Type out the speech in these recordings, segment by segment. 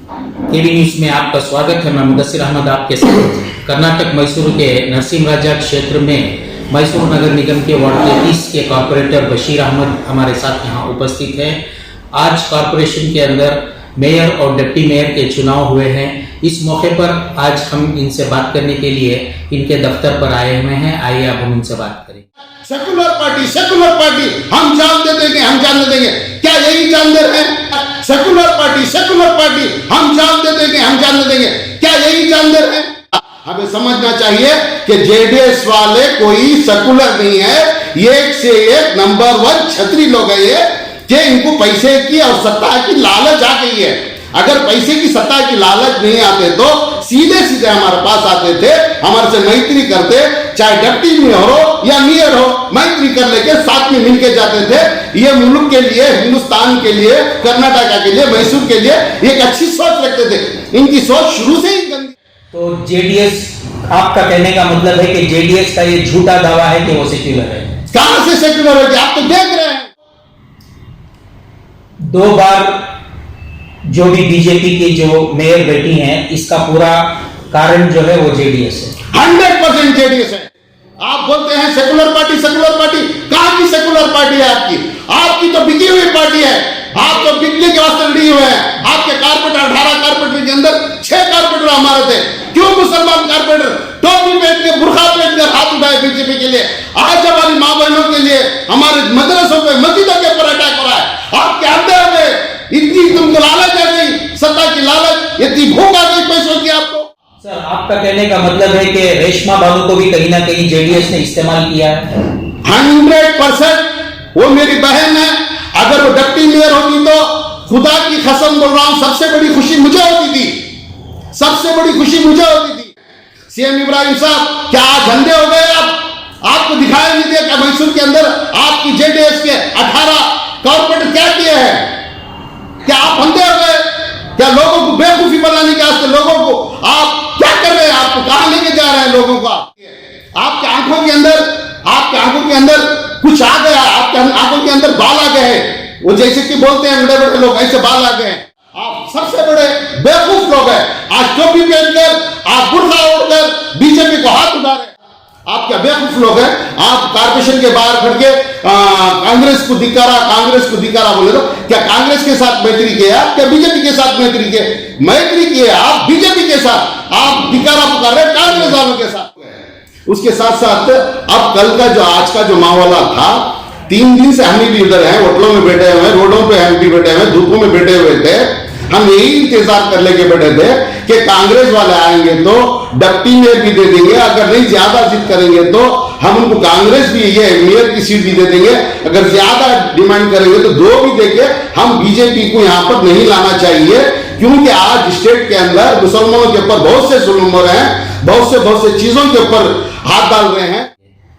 केवी news में आपका स्वागत है। मैं मुदस्सिर अहमद आपके साथ। कर्नाटक मैसूर के नरसिंहराजा क्षेत्र में मैसूर नगर निगम के वार्ड 33 के कॉर्पोरेटर बशीर अहमद हमारे साथ यहाँ उपस्थित हैं। आज कॉर्पोरेशन के अंदर मेयर और डिप्टी मेयर के चुनाव हुए हैं। इस मौके पर आज हम इनसे बात करने के लिए इनके दफ्तर पर आए हुए हैं। आइए अब हम इनसे बात करें। सेकुलर पार्टी हम जान दे देंगे, हम जान दे देंगे। क्या यही जानदार है? सेकुलर पार्टी हम जान दे देंगे, हम जान दे देंगे। क्या यही जानदार है? हमें समझना चाहिए कि जेडीएस वाले कोई सेकुलर नहीं है। एक से एक नंबर 1 छतरी लोग है ये, कि इनको पैसे की और सत्ता की लालच आ गई है। अगर पैसे की सत्ता की लालच नहीं आते तो सीधे सीधे हमारे पास आते थे, हमारे से मैत्री करते, चाहे डिप्टी मेयर हो या मेयर हो, मैत्री कर लेके साथ में मिलके जाते थे। ये मुल्क के लिए, हिंदुस्तान के लिए, कर्नाटक के लिए, मैसूर के लिए एक अच्छी सोच रखते थे। इनकी सोच शुरू से ही गंदी। तो जेडीएस, आपका कहने का मतलब है कि जेडीएस का ये झूठा दावा है कि वो सेक्युलर है। कहां से सेक्युलर है? आप तो देख रहे हैं 2 बार जो भी बीजेपी की जो मेयर बैठी हैं, इसका पूरा कारण जो है वो जेडीएस है। 100% जेडीएस है। आप बोलते हैं सेकुलर पार्टी, कहां की सेकुलर पार्टी है आपकी? आपकी तो बिकी हुई पार्टी है। आप तो बिकने के वास्ते रेडी हुए हैं। आपके कारपेटर 18 कारपेटर के अंदर 6 कारपेटर हमारे थे। क्यों मुसलमान कारपेटर टोपी पहन के, बुर्खा पहन कर हाथ उठाए बीजेपी के लिए? आज हमारी माँ बहनों के लिए, हमारे मदरसों पे, मस्जिदों के ऊपर अटैक हो रहा है। आप क्या इतनी तुमको लालच आ गई, सत्ता की लालच, इतनी भूख आ गई पैसों की आपको? सर, आपका कहने का मतलब है कि रेशमा बाबू को भी कहीं ना कहीं जेडीएस ने इस्तेमाल किया है। 100% वो मेरी बहन है। अगर वो डिप्टी मेयर होती तो खुदा की कसम बोल रहा हूं, सबसे बड़ी खुशी मुझे होती थी, सबसे बड़ी खुशी मुझे होती थी। सीएम इब्राहिम साहब, क्या आज अंधे हो गए आपको दिखाई नहीं दिया क्या मैसूर के अंदर आपकी जेडीएस के 18 कॉर्पोरेटर क्या किए हैं? क्या आप अंधे हो गए? क्या लोगों को बेवकूफी बनाने के वास्ते लोगों को आप क्या कर रहे हैं? आपको कहां लेके जा रहे हैं लोगों को? आपके आंखों के अंदर कुछ आ गया, आपके आंखों के अंदर बाल आ गए हैं। वो जैसे कि बोलते हैं बड़े बड़े लोग, ऐसे बाल आ गए हैं। आप सबसे बड़े बेवकूफ लोग हैं। आज टोपी पहनकर, आप बुर्खा ओढ़कर बीजेपी को हाथ उठा रहे हैं। आप क्या बेवकूफ लोग हैं? आप कारपोरेशन के बाहर खड़ के कांग्रेस को धिकारा बोले तो क्या कांग्रेस के साथ मैत्री किया? क्या बीजेपी के साथ मैत्री किया? आप बीजेपी के साथ आप धिकारा पुकार रहे कांग्रेस वालों के साथ। उसके साथ साथ अब कल का जो आज का जो माहौल था, 3 दिन से हम भी इधर हैं, होटलों में बैठे हुए हैं, रोडों पे हम भी बैठे हुए हैं, धूपों में बैठे हुए थे। हम यही इंतजार कर लेके बैठे थे कि कांग्रेस वाले आएंगे तो डिप्टी मेयर भी दे देंगे। अगर नहीं ज्यादा जिद करेंगे तो हम उनको कांग्रेस भी ये मेयर की सीट भी दे देंगे। अगर ज्यादा डिमांड करेंगे तो 2 भी देके हम बीजेपी को यहाँ पर नहीं लाना चाहिए, क्योंकि आज स्टेट के अंदर मुसलमानों के ऊपर बहुत से जुल्म हो रहे हैं, बहुत से चीजों के ऊपर हाथ डाल रहे हैं।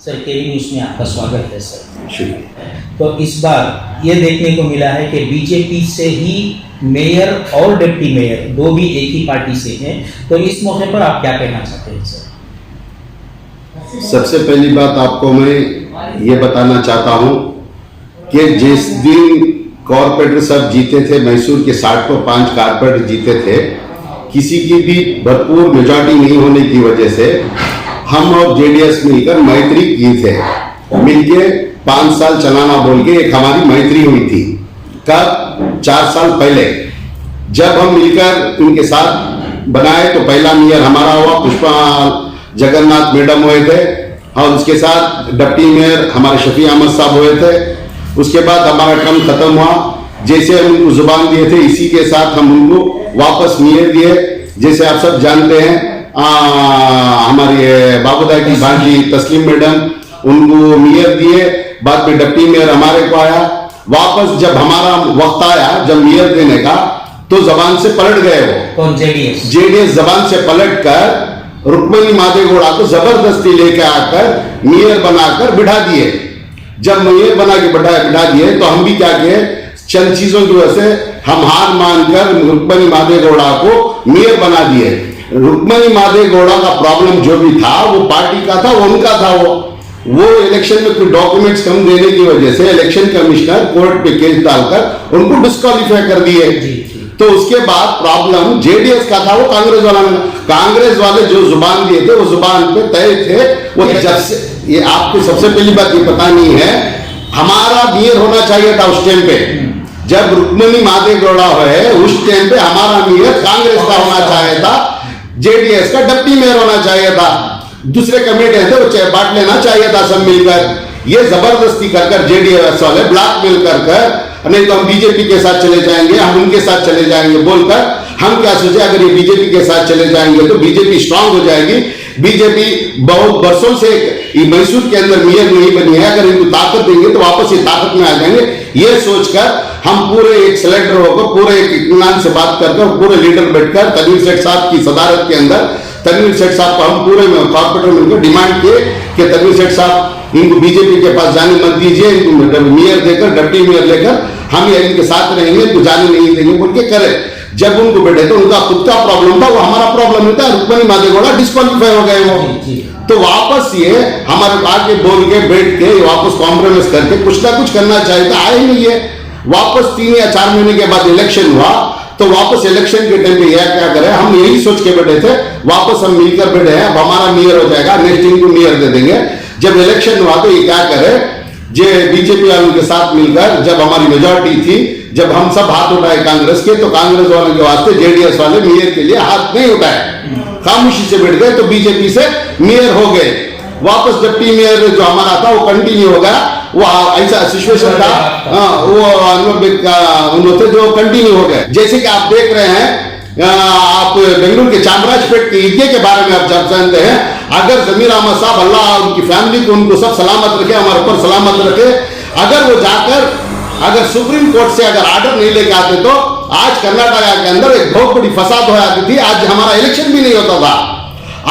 सर, केवी न्यूज में आपका स्वागत है सर। शुक्रिया। तो इस बार ये देखने को मिला है कि बीजेपी से ही मेयर और डिप्टी मेयर 2 भी एक ही पार्टी से हैं। तो इस मौके पर आप क्या कहना चाहते हैं सर? सबसे पहली बात आपको मैं ये बताना चाहता हूं कि जिस दिन कॉर्पोरेटर सब जीते थे, मैसूर के 60 को 5 कॉर्पोरेटर जीते थे, किसी की भी भरपूर मेजॉरिटी नहीं होने की वजह से हम और जेडीएस मिलकर मैत्री की थे। मिलके 5 साल चलाना बोल के एक हमारी मैत्री हुई थी। कब? 4 साल पहले जब हम मिलकर उनके साथ बनाए तो पहला मेयर हमारा हुआ, पुष्पा जगन्नाथ मैडम हुए थे, और उसके साथ डिप्टी मेयर हमारे शफी अहमद साहब हुए थे। उसके बाद हमारा टर्म खत्म हुआ। जैसे हम उनको जुबान दिए थे, इसी के साथ हम उनको वापस मेयर दिए। जैसे आप सब जानते हैं, हमारी बाबूदा की भांजी तस्लीम मैडम, उनको मेयर दिए। बाद में डिप्टी मेयर हमारे को आया। वापस जब हमारा वक्त आया जब मेयर देने का, तो जबान से पलट गए वो। कौन? जेडीएस जबान से पलट कर रुक्मणी मादेगौड़ा को जबरदस्ती लेकर आकर मेयर बनाकर बिठा दिए। जब मेयर बना के बिठा दिए तो हम भी क्या किए, चंद चीजों की वजह से हम हार मानकर रुक्मणी मादेगौड़ा को मेयर बना दिए। रुक्मणी मादेगौड़ा का प्रॉब्लम जो भी था वो पार्टी का था, वो उनका था। वो इलेक्शन में कुछ डॉक्यूमेंट्स कम देने की वजह से इलेक्शन कमिश्नर कोर्ट पे केस डालकर उनको डिस्क्वालीफाई कर दिए। तो उसके बाद प्रॉब्लम जेडीएस का था, वो कांग्रेस वाला में, कांग्रेस वाले जो जुबान दिए थे वो जुबान पे तय थे। वो जब से, ये आपको सबसे पहली बात ये पता नहीं है, हमारा मेयर होना चाहिए था उस टाइम पे, जब रुक्मिणी माधे गौड़ा है उस टाइम पे हमारा मेयर कांग्रेस का होना चाहिए था, जेडीएस का डिप्टी मेयर होना चाहिए था। दूसरे कमेटी थे वो बांट लेना चाहिए था सब मिलकर। ये जबरदस्ती कर जेडीएस वाले ब्लैकमेल कर नहीं तो हम बीजेपी के साथ चले जाएंगे, हम उनके साथ चले जाएंगे बोलकर, हम क्या सोचे अगर ये बीजेपी के साथ चले जाएंगे तो बीजेपी स्ट्रांग हो जाएगी। बीजेपी बहुत वर्षों से मैसूर के अंदर मेयर नहीं बनी है, अगर इनको ताकत देंगे तो वापस ये ताकत में आ जाएंगे। ये सोचकर हम पूरे एक सिलेक्टर होकर पूरे एक इत्मीनान से बात करके पूरे लीडर बैठकर तनवीर सेठ साहब की सदारत के अंदर तनवीर सेठ साहब को हम पूरे कॉर्पोरेटर मिलकर डिमांड किए कि तनवीर सेठ साहब इनको बीजेपी के पास जाने मत दीजिए, इनको मेयर देकर डिप्टी मेयर लेकर हम इनके साथ रहेंगे, इनको जाने नहीं देंगे बोल के करे। जब उनको बैठे तो उनका खुद का प्रॉब्लम था, वो हमारा प्रॉब्लम नहीं था। रुक्मिणी माधे गौड़ा डिस्क्वालीफाई हो गए वो, तो वापस ये हमारे आके बोल के बैठ के वापस कॉम्प्रोमाइज करके कुछ ना कुछ करना चाहिए था, आए नहीं है। वापस 3 या 4 महीने के बाद इलेक्शन हुआ, तो वापस इलेक्शन के टाइम पे यह क्या करे, हम यही सोच के बैठे थे वापस हम मिलकर बैठे हैं, अब हमारा मेयर हो जाएगा, नेक्स्ट इनको मेयर दे देंगे। जब इलेक्शन हुआ तो ये क्या करे, जे बीजेपी वालों के साथ मिलकर जब हमारी मेजॉरिटी थी, जब हम सब हाथ उठाए कांग्रेस के, तो कांग्रेस वालों के वास्ते जेडीएस वाले मेयर के लिए हाथ नहीं उठाए, खामोशी से बैठ गए, तो बीजेपी से मेयर हो गए। वापस डिप्टी मेयर जो हमारा था वो कंटिन्यू हो गया, वो ऐसा सिचुएशन था, वो उन्होंने जो कंटिन्यू हो गए। जैसे कि आप देख रहे हैं, आप बेंगलुरु के चामराजपेट के ईदगाह के बारे में आप जब जानते हैं, अगर जमीर अहमद साहब अल्लाह उनकी फैमिली को उनको सब सलामत रखे, हमारे ऊपर सलामत रखे, अगर वो जाकर अगर सुप्रीम कोर्ट से अगर आर्डर नहीं लेके आते तो आज कर्नाटक के अंदर एक बहुत बड़ी फसाद हो जाती थी, आज हमारा इलेक्शन भी नहीं होता था।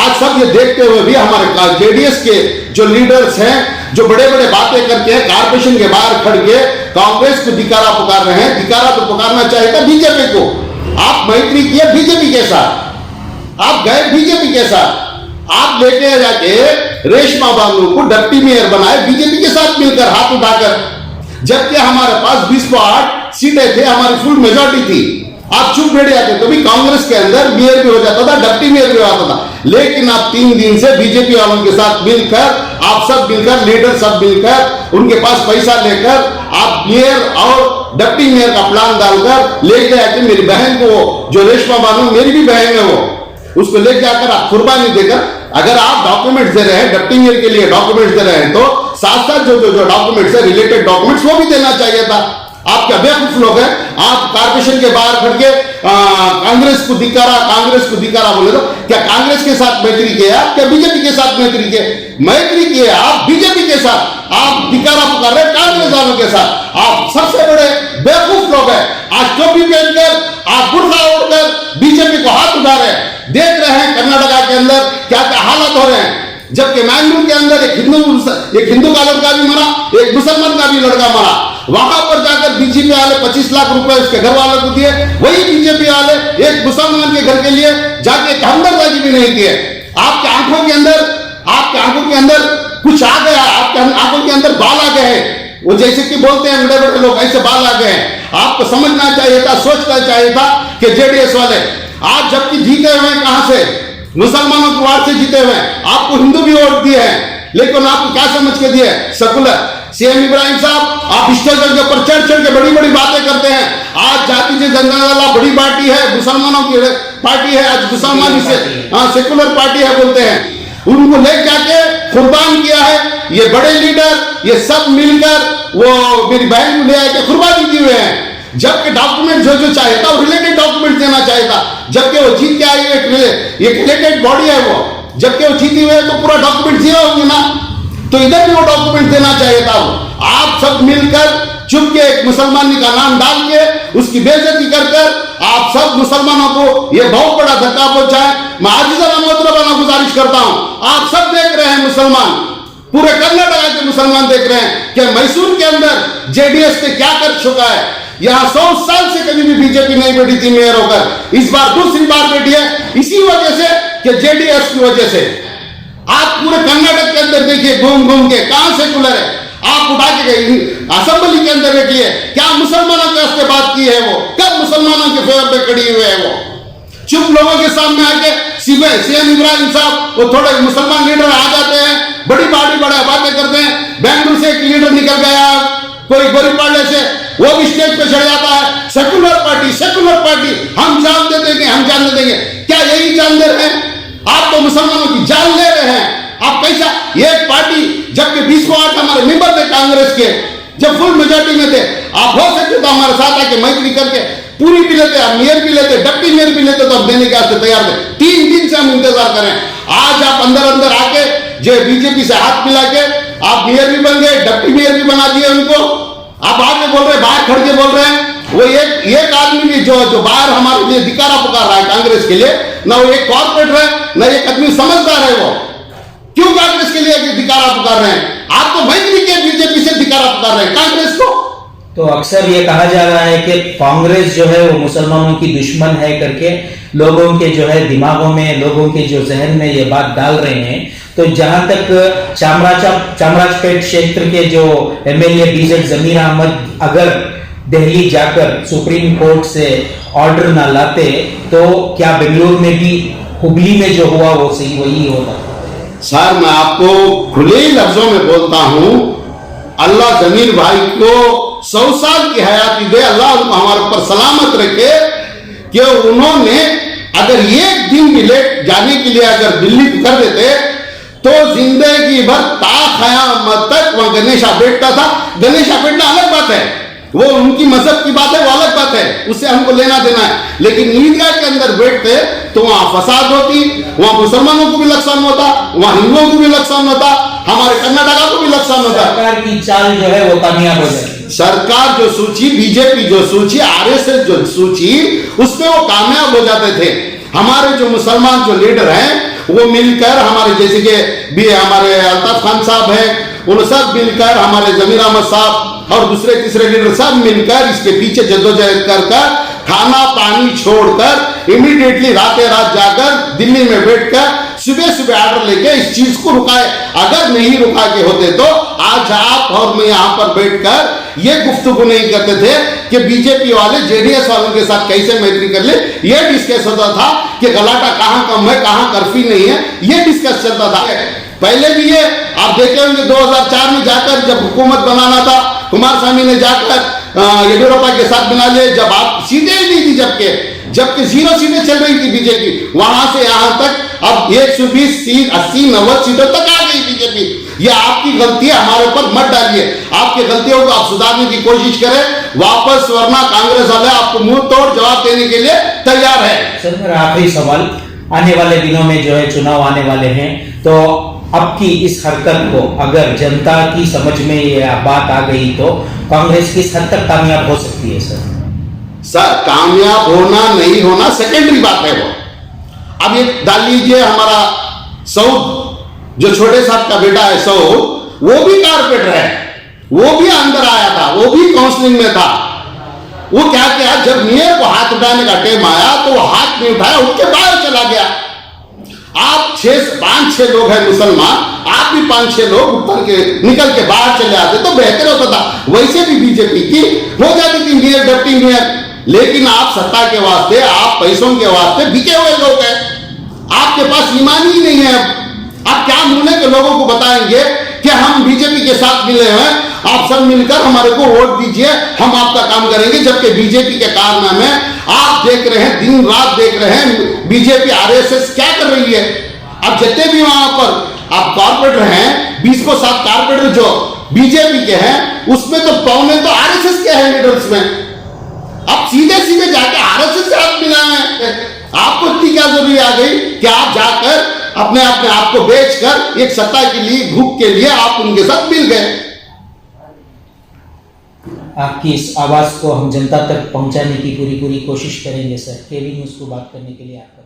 आज सब ये देखते हुए भी हमारे जेडीएस के जो लीडर्स हैं, जो बड़े बड़े बातें करके कारपोरेशन के बाहर खड़ के कांग्रेस को धिक्कारा पुकार रहे हैं। धिक्कारा तो पुकारना चाहिए था बीजेपी को। आप मैत्री किए बीजेपी के साथ, आप गए बीजेपी के साथ, आप लेके जाके रेशमा बाबू को डिप्टी मेयर बनाए बीजेपी के साथ मिलकर हाथ उठाकर, जबकि हमारे पास 20 सीटें थे, हमारी फुल मेजॉरिटी थी। आप चुप बैठ जाते तो भी कांग्रेस के अंदर मेयर भी हो जाता था, डिप्टी मेयर भी हो जाता था। लेकिन आप 3 दिन से बीजेपी वालों के साथ मिलकर, आप सब मिलकर, लीडर सब मिलकर, उनके पास पैसा लेकर आप मेयर और डिप्टी मेयर का प्लान डालकर ले जाके मेरी बहन को, जो रेशमा बानू मेरी भी बहन है, वो उसको ले जाकर आप कुर्बानी देकर, अगर आप डॉक्यूमेंट्स दे रहे हैं डिप्टी मेयर के लिए, डॉक्यूमेंट्स दे रहे हैं तो साथ साथ जो डॉक्यूमेंट्स है, रिलेटेड डॉक्यूमेंट्स, वो भी देना चाहिए था। आप क्या बेवकूफ लोग हैं? आप कारपोरेशन के बाहर खड़ के कांग्रेस को धिक्कारा बोले, तो क्या कांग्रेस के साथ मैत्री किया, क्या बीजेपी के साथ मैत्री किए? मैत्री किए आप बीजेपी के साथ, आप धिक्कारा पुकार रहे कांग्रेस वालों के साथ। आप सबसे बड़े बेवकूफ लोग हैं। आज टोपी पहनकर, आप बुर्का ओढ़कर बीजेपी को हाथ उठा रहे हैं। देख रहे हैं कर्नाटक के अंदर क्या क्या हालत हो रहे हैं। जबकि मैंगलोर के अंदर एक हिंदू का लड़का भी मरा, एक मुसलमान का भी लड़का मरा। वहां पर जाकर बीजेपी वाले 25 लाख रुपए उसके घर वालों को दिए, वही बीजेपी वाले एक मुसलमान के घर के लिए जाके हमदर्दी भी नहीं किए। आपके आंखों के अंदर कुछ आ गया, आपके आंखों के अंदर बाल आ गए हैं, वो जैसे कि बोलते हैं बड़े बड़े लोग, ऐसे बाल आ गए हैं। आपको समझना चाहिए था, सोचना चाहिए था कि जेडीएस वाले आप जबकि जीते हुए कहां से, मुसलमानों को वार्ड से जीते हुए, आपको हिंदू भी वोट दिए हैं, लेकिन आपको क्या समझ के दिए? सेकुलर। सीएम इब्राहिम साहब, आप स्टेशन के ऊपर चढ़ चढ़ के बड़ी बड़ी बातें करते हैं। आज जाति से जनता बड़ी पार्टी है, मुसलमानों की पार्टी है, आज मुसलमान इसे सेकुलर पार्टी है बोलते हैं। उनको ले जाके कुर्बान किया है ये बड़े लीडर, ये सब मिलकर वो मेरी बहन को ले आके कुर्बानी किए हुए हैं। जबकि डॉक्यूमेंट जो चाहिए था वो रिलेटेड डॉक्यूमेंट देना चाहिए था, जबकि वो जीत के आई हुई एक रिलेटेड बॉडी है वो, जबकि वो जीती हुई है तो पूरा डॉक्यूमेंट दिया होगी ना, तो इधर भी वो डॉक्यूमेंट देना चाहिए था। आप सब मिलकर चुप के एक मुसलमान का नाम डाल के उसकी बेइज्जती कर कर आप सब मुसलमानों को ये बहुत बड़ा धक्का पहुंचाए। मैं आजिज़ाना मोहतरमाना गुजारिश करता हूं, आप सब देख रहे हैं, मुसलमान पूरे कर्नाटक के मुसलमान देख रहे हैं कि मैसूर के अंदर जेडीएस ने क्या कर चुका है। यहां 100 साल से कभी भी बीजेपी नहीं बैठी थी मेयर होकर, इस बार दूसरी बार बैठी है, इसी वजह से कि जेडीएस की वजह से। आप पूरे कर्नाटक के अंदर देखिए घूम घूम के, कहां सेकुलर है? आप उठा के गए असेंबली के अंदर बैठी है, क्या मुसलमानों के वास्ते बात की है? वो कब मुसलमानों के फेवर पे खड़ी हुई है? वो चुप लोगों के सामने आके सीएम इब्राहिम साहब वो थोड़े मुसलमान लीडर आ जाते हैं, बड़ी बड़ी बातें करते हैं। बेंगलुरु से एक लीडर निकल गया कोई गोरीपाड़े से, वो भी स्टेज पे चढ़ जाता है, सेकुलर पार्टी हम जान दे देंगे, हम जान दे देंगे। क्या यही जान दे रहे हैं? आप तो मुसलमानों की जान ले रहे हैं। आप कैसा एक पार्टी, जबकि 20 हमारे मेंबर थे कांग्रेस के, जब फुल मेजोरिटी में थे, आप हो सकते तो हमारे साथ आके मैत्री करके पूरी भी लेते, आप मेयर भी लेते, डिप्टी मेयर भी लेते, तो हम देने के वास्ते तैयार थे। 3 दिन से हम इंतजार करें। आज आप अंदर आके जो बीजेपी से हाथ मिला के आप मेयर भी बन गए, डिप्टी मेयर भी बना दिए उनको। आप आगे बोल रहे हैं, बाहर खड़ के बोल रहे हैं। वो एक आदमी भी जो बाहर हमारे लिए धिक्कारा पुकार रहा है कांग्रेस के लिए, ना वो एक कॉर्पोरेटर है, ना एक आदमी समझदार है। वो क्यों कांग्रेस के लिए धिक्कारा पुकार रहे हैं? आप तो मैत्री के बीजेपी से धिक्कारा पुकार रहे हैं कांग्रेस को। तो अक्सर ये कहा जा रहा है कि कांग्रेस जो है वो मुसलमानों की दुश्मन है करके लोगों के जो है दिमागों में, लोगों के जो जहन में ये बात डाल रहे हैं। तो जहां तक चामराजपेट क्षेत्र के जो एमएलए बीजेड जमीर अहमद अगर दिल्ली जाकर सुप्रीम कोर्ट से ऑर्डर ना लाते, तो क्या बेंगलुरु में भी हुबली में जो हुआ वो सही वही होता? सर, मैं आपको खुले ही लफ्जों में बोलता हूं, अल्लाह जमीर भाई को 100 साल की हयाती दे, अल्लाह उनको हमारे ऊपर सलामत रखे कि उन्होंने अगर एक दिन भी लेट जाने के लिए अगर दिल्ली कर देते तो जिंदगी भर क़यामत तक वहां गणेशा बैठता था। गणेशा बैठना अलग बात है, वो उनकी मजहब की बात है, वो अलग बात है, उससे हमको लेना देना है। लेकिन ईदगाह के अंदर बैठते तो वहां फसाद होती, वहां मुसलमानों को भी नुकसान होता, वहां हिंदुओं को भी नुकसान होता, हमारे कर्नाटका को भी नुकसान होता। सरकार की चाल जो है वो कामयाब हो जाती। सरकार जो सूची, बीजेपी जो सूची, आरएसएस जो सूची, उसमें वो कामयाब हो जाते थे। हमारे जो मुसलमान जो लीडर हैं वो मिलकर, हमारे जैसे कि भी हमारे अल्ताफ खान साहब हैं, उन सब मिलकर, हमारे जमीर अहमद साहब और दूसरे तीसरे लीडर सब मिलकर इसके पीछे जद्दोजहद कर खाना पानी छोड़कर इमीडिएटली रातें रात जाकर दिल्ली में बैठकर सुबह ऑर्डर लेके इस चीज को रुकाए। अगर नहीं रुका के होते तो आज आप और मैं यहाँ पर बैठकर ये गुफ्तगू नहीं करते थे कि बीजेपी वाले जेडीएस वालों के साथ कैसे मैत्री कर ले। ये डिस्कस होता था कि गलाटा कहाँ कम है, कहाँ कर्फ्यू नहीं है, ये डिस्कस चलता था। पहले भी ये आप देखे होंगे 2004 में जाकर जब हुकूमत बनाना था, कुमार स्वामी ने जाकर येडियुरप्पा के साथ बना लिए, जब आप सीटें ही नहीं थी, जबकि 0 सीटें चल रही थी बीजेपी, वहां से यहां तक अब 120 सीट 80-90 सीटों तक आ गई बीजेपी। ये आपकी गलती है, हमारे ऊपर मत डालिए। आपकी गलतियों को आप सुधारने की कोशिश करें वापस, वरना कांग्रेस वाले आपको मुंह तोड़ जवाब देने के लिए तैयार है। सर, मेरा आखिरी सवाल, आने वाले दिनों में जो है चुनाव आने वाले हैं, तो अब की इस हरकत को अगर जनता की समझ में ये बात आ गई तो कांग्रेस किस हद तक कामयाब हो सकती है? सर, कामयाब होना नहीं होना सेकेंडरी बात है। वो अब ये डाल लीजिए, हमारा सऊद जो छोटे साहब का बेटा है सऊद, वो भी कारपेटर है, वो भी अंदर आया था, वो भी काउंसलिंग में था। वो क्या किया, जब मेयर को हाथ उठाने का टाइम आया तो वो हाथ नहीं उठाया, उठ के बाहर चला गया। आप 5-6 लोग हैं मुसलमान, आप भी 5-6 लोग ऊपर के निकल के बाहर चले आते तो बेहतर होता था। वैसे भी बीजेपी की हो जाती थी मेयर, डिप्टी मेयर। लेकिन आप सत्ता के वास्ते, आप पैसों के वास्ते बिके हुए लोग हैं, आपके पास ईमान ही नहीं है। आप क्या मुंह के लोगों को बताएंगे कि हम बीजेपी के साथ मिले हैं, आप सब मिलकर हमारे को वोट दीजिए, हम आपका काम करेंगे। जबकि बीजेपी के कारनामे आप देख रहे हैं, दिन रात देख रहे हैं, बीजेपी आरएसएस क्या कर रही है। अब जितने भी वहां पर आप कॉर्पोरेटर हैं, 20 को 7 कॉर्पोरेटर जो बीजेपी के हैं, उसमें तो पौने तो आरएसएस के हैं लीडर्स में। अब सीधे जाके आरएसएस से हाथ मिलाए। आपको इतनी क्या जरूरी आ गई कि आप जाकर अपने आप को बेचकर एक सत्ता के लिए, भूख के लिए आप उनके साथ मिल गए। आपकी इस आवाज को हम जनता तक पहुंचाने की पूरी कोशिश करेंगे सर। केवी न्यूज़ को बात करने के लिए आपका